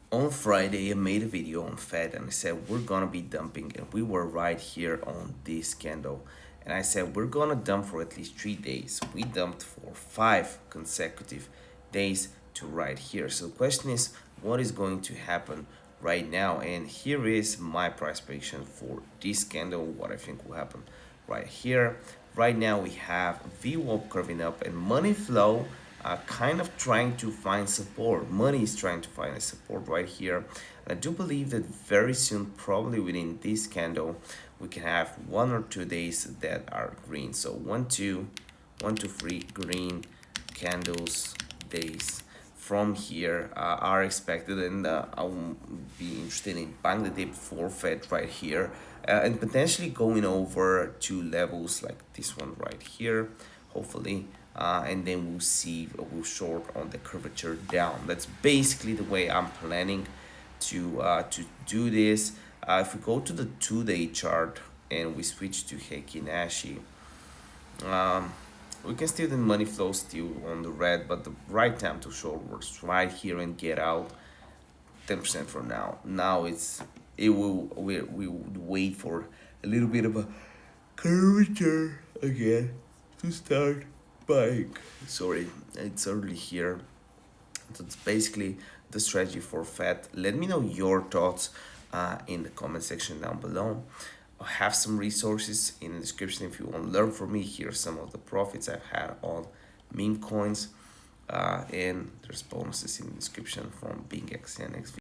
On Friday, I made a video on FET and I said we're gonna be dumping, and we were right here on this candle. And I said we're gonna dump for at least 3 days. We dumped for 5 consecutive days to right here. So the question is, what is going to happen right now? And here is my price prediction for this candle, what I think will happen right here. Right now we have VWAP curving up and money flow kind of trying to find support. Money is trying to find a support right here. And I do believe that very soon, probably within this candle, we can have 1 or 2 days that are green. So 1, 2, 1, 2, 3 green candles days from here are expected, and I will be interested in buying the dip for FET right here, and potentially going over to levels like this one right here, hopefully, and then we'll short on the curvature down. That's basically the way I'm planning to do this. If we go to the 2-day chart and we switch to Heikki Nashi, um, we can still the money flow still on the red, but the right time to short was right here and get out 10% from now. Now it will we would wait for a little bit of a curvature again to start buying. Sorry, it's early here. So it's basically the strategy for FET. Let me know your thoughts in the comment section down below. I have some resources in the description if you want to learn from me. Here are some of the profits I've had on meme coins. And there's bonuses in the description from being XNX.